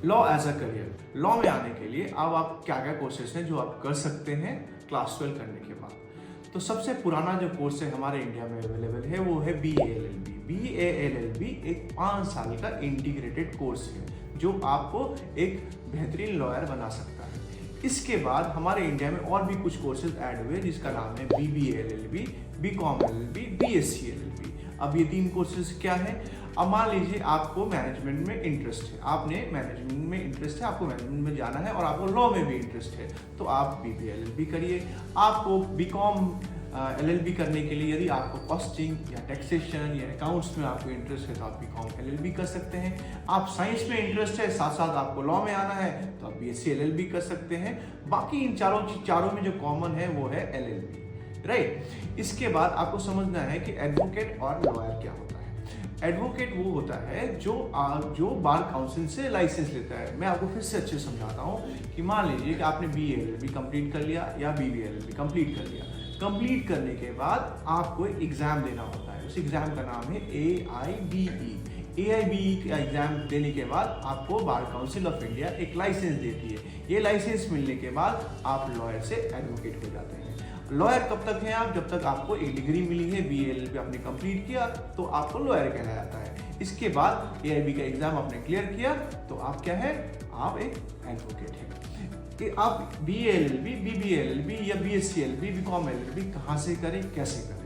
Law as a career, law में आने के लिए अब आप क्या क्या कोर्सेज हैं जो आप कर सकते हैं क्लास 12 करने के बाद। तो सबसे पुराना जो कोर्स है हमारे इंडिया में अवेलेबल है वो है BA-LLB। BA-LLB एक 5 साल का इंटीग्रेटेड कोर्स है जो आपको एक बेहतरीन लॉयर बना सकता है। इसके बाद हमारे इंडिया में और भी कुछ कोर्सेज ऐड हुए जिसका नाम है BBA-LLB, BCom-LLB, BSc-LLB। अब ये 3 कोर्सेज क्या है? अब मान लीजिए आपको मैनेजमेंट में इंटरेस्ट है, आपने मैनेजमेंट में इंटरेस्ट है, आपको मैनेजमेंट में जाना है और आपको लॉ में भी इंटरेस्ट है, तो आप BBA-LLB करिए। आपको BCom-LLB करने के लिए यदि आपको कॉस्टिंग या टैक्सेशन या अकाउंट्स में आपको इंटरेस्ट है तो आप BCom-LLB कर सकते हैं। आप साइंस में इंटरेस्ट है, साथ साथ आपको लॉ में आना है तो आप BSc-LLB कर सकते हैं। बाकी इन चारों में जो कॉमन है वो है LLB, राइट। इसके बाद आपको समझना है कि एडवोकेट और लॉयर क्या होता है। एडवोकेट वो होता है जो बार काउंसिल से लाइसेंस लेता है। मैं आपको फिर से अच्छे समझाता हूँ कि मान लीजिए कि आपने BA-LLB कंप्लीट कर लिया या BBA-LLB कंप्लीट कर लिया। कंप्लीट करने के बाद आपको एक एग्जाम देना होता है, उस एग्जाम का नाम है AIBE। AIBE का एग्जाम देने के बाद आपको बार काउंसिल ऑफ इंडिया एक लाइसेंस देती है। ये लाइसेंस मिलने के बाद आप लॉयर से एडवोकेट हो जाते हैं। लॉयर कब तक हैं आप? जब तक आपको एक डिग्री मिली है, BA-LLB आपने कंप्लीट किया तो आपको लॉयर कहलाया जाता है। इसके बाद AIB का एग्जाम आपने क्लियर किया तो आप क्या है? आप एक एडवोकेट हैं। कि आप BA-LLB, BBA-LLB या BSc-LLB, BCom-LLB कहाँ से करें, कैसे करें?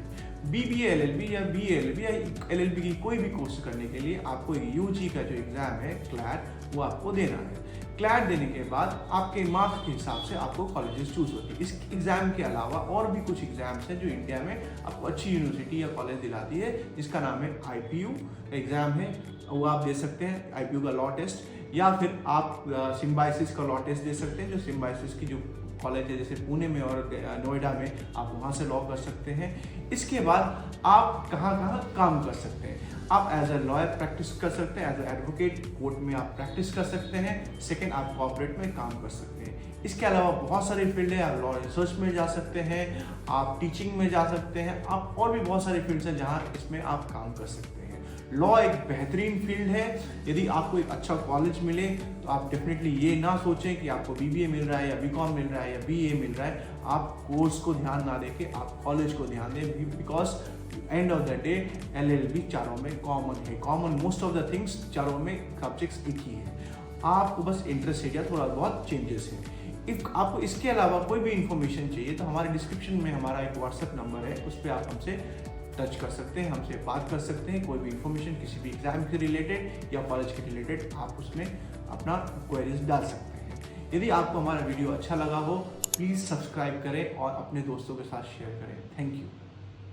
BBA-LLB या BA-LLB या LLB की कोई भी कोर्स करने के लिए आपको UG का जो एग्जाम है क्लैट, वो आपको देना है। क्लैट देने के बाद आपके मार्क्स के हिसाब से आपको कॉलेजेस चूज होती है। इस एग्जाम के अलावा और भी कुछ एग्जाम्स हैं जो इंडिया में आपको अच्छी यूनिवर्सिटी या कॉलेज दिलाती है, जिसका नाम है IPU एग्जाम है, वो आप दे सकते हैं। IPU का लॉ टेस्ट, या फिर आप सिम्बायोसिस का लॉ टेस्ट दे सकते हैं। जो सिम्बायोसिस की जो कॉलेज है जैसे पुणे में और नोएडा में, आप वहाँ से लॉ कर सकते हैं। इसके बाद आप कहाँ काम कर सकते हैं? आप एज अ लॉयर प्रैक्टिस कर सकते हैं, एज अ एडवोकेट कोर्ट में आप प्रैक्टिस कर सकते हैं। सेकेंड, आप कॉर्पोरेट में काम कर सकते हैं। इसके अलावा बहुत सारे फील्ड है, आप लॉ रिसर्च में जा सकते हैं, आप टीचिंग में जा सकते हैं, आप और भी बहुत सारे फील्ड्स हैं जहाँ इसमें आप काम कर सकते हैं। लॉ एक बेहतरीन फील्ड है। यदि आपको एक अच्छा कॉलेज मिले तो आप डेफिनेटली ये ना सोचें कि आपको BBA मिल रहा है या BCom मिल रहा है या BA मिल रहा है। आप कोर्स को ध्यान ना देके आप कॉलेज को ध्यान दें, because end of the day LLB चारों में कॉमन है। Common most of the things चारों में सब्जेक्ट्स एक ही है। आपको बस इंटरेस्ट है या थोड़ा बहुत चेंजेस है। इफ आपको इसके अलावा कोई भी इंफॉर्मेशन चाहिए तो हमारे डिस्क्रिप्शन में हमारा एक WhatsApp नंबर है, उस पर आप हमसे टच कर सकते हैं, हमसे बात कर सकते हैं। कोई भी इंफॉर्मेशन किसी भी एग्जाम से रिलेटेड या कॉलेज के रिलेटेड आप उसमें अपना क्वेरीज डाल सकते हैं। यदि आपको हमारा वीडियो अच्छा लगा हो प्लीज़ सब्सक्राइब करें और अपने दोस्तों के साथ शेयर करें। Thank you.